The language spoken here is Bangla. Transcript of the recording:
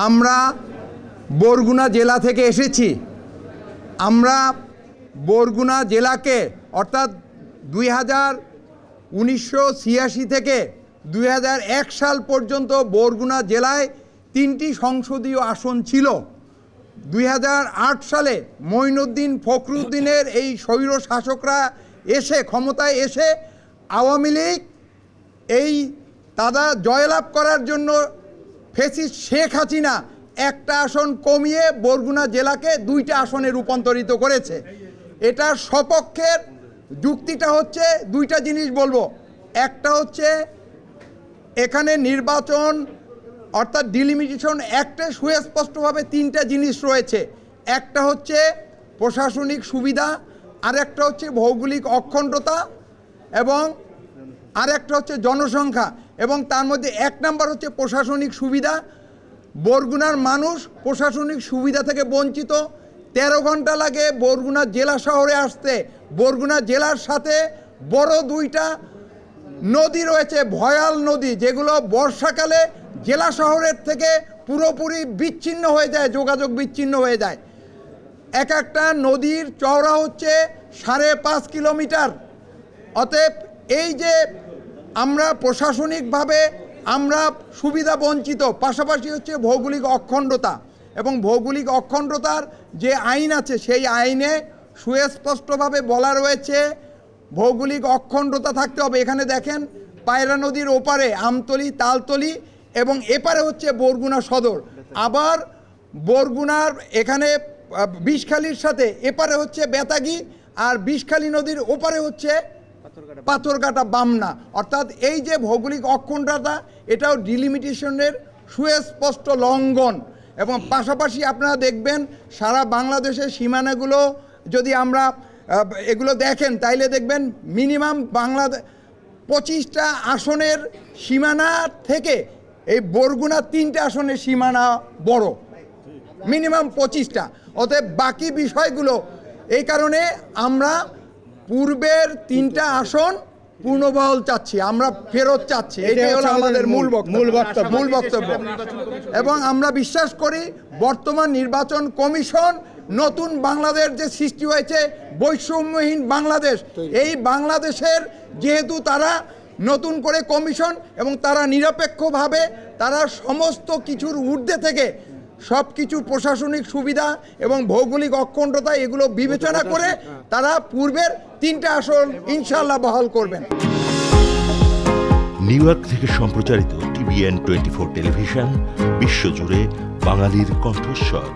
আমরা বরগুনা জেলা থেকে এসেছি। আমরা বরগুনা জেলাকে অর্থাৎ 1986 থেকে 2001 সাল পর্যন্ত বরগুনা জেলায় 3টি সংসদীয় আসন ছিল। 2008 সালে মঈনুদ্দিন ফখরুদ্দিনের এই স্বৈর শাসকরা এসে ক্ষমতায় এসে আওয়ামী লীগ এই তারা জয়লাভ করার জন্য ফ্যাসিস্ট শেখ হাসিনা একটা আসন কমিয়ে বরগুনা জেলাকে 2টা আসনে রূপান্তরিত করেছে। এটার সপক্ষের যুক্তিটা হচ্ছে 2টা জিনিস বলবো। একটা হচ্ছে এখানে নির্বাচন অর্থাৎ ডিলিমিটেশন অ্যাক্টে সুস্পষ্টভাবে 3টা জিনিস রয়েছে। একটা হচ্ছে প্রশাসনিক সুবিধা, আরেকটা হচ্ছে ভৌগোলিক অখণ্ডতা এবং আরেকটা হচ্ছে জনসংখ্যা। এবং তার মধ্যে 1 নাম্বার হচ্ছে প্রশাসনিক সুবিধা। বরগুনার মানুষ প্রশাসনিক সুবিধা থেকে বঞ্চিত। 13 ঘন্টা লাগে বরগুনা জেলা শহরে আসতে। বরগুনা জেলার সাথে বড় 2টা নদী রয়েছে, ভয়াল নদী, যেগুলো বর্ষাকালে জেলা শহরের থেকে পুরোপুরি বিচ্ছিন্ন হয়ে যায়, যোগাযোগ বিচ্ছিন্ন হয়ে যায়। এক একটা নদীর চওড়া হচ্ছে 5.5 কিলোমিটার। অতএব এই যে আমরা প্রশাসনিকভাবে আমরা সুবিধা বঞ্চিত, পাশাপাশি হচ্ছে ভৌগোলিক অখণ্ডতা। এবং ভৌগোলিক অখণ্ডতার যে আইন আছে সেই আইনে সুস্পষ্টভাবে বলা রয়েছে ভৌগোলিক অখণ্ডতা থাকতে হবে। এখানে দেখেন পায়রা নদীর ওপারে আমতলী, তালতলী এবং এপারে হচ্ছে বরগুনা সদর। আবার বরগুনার এখানে বিষখালীর সাথে এপারে হচ্ছে বেতাগী, আর বিষখালী নদীর ওপারে হচ্ছে পাথরঘাটা বামনা। অর্থাৎ এই যে ভৌগোলিক অখণ্ডতা এটাও ডিলিমিটেশনের সুস্পষ্ট লঙ্ঘন। এবং পাশাপাশি আপনারা দেখবেন সারা বাংলাদেশের সীমানাগুলো যদি আমরা এগুলো দেখেন তাইলে দেখবেন মিনিমাম বাংলাদেশ 25টা আসনের সীমানা থেকে এই বরগুনা 3টে আসনের সীমানা বড়, মিনিমাম 25টা। অতএব বাকি বিষয়গুলো এই কারণে আমরা পূর্বের 3টা আসন পূর্ণবহাল চাচ্ছি, আমরা ফেরত চাচ্ছি। এটাই হলো আমাদের মূল বক্তব্য। এবং আমরা বিশ্বাস করি বর্তমান নির্বাচন কমিশন নতুন বাংলাদেশ যে সৃষ্টি হয়েছে, বৈষম্যহীন বাংলাদেশ, এই বাংলাদেশের যেহেতু তারা নতুন করে কমিশন এবং তারা নিরপেক্ষভাবে তারা সমস্ত কিছুর ঊর্ধ্বে থেকে সব কিছু প্রশাসনিক সুবিধা এবং ভৌগোলিক অখণ্ডতা এগুলো বিবেচনা করে তারা পূর্বের 3টা আসন ইনশাআল্লাহ বহাল করবেন। নিউ ইয়র্ক থেকে সম্প্রচারিত TVN 24 টেলিভিশন বিশ্বজুড়ে বাঙালির কণ্ঠস্বর।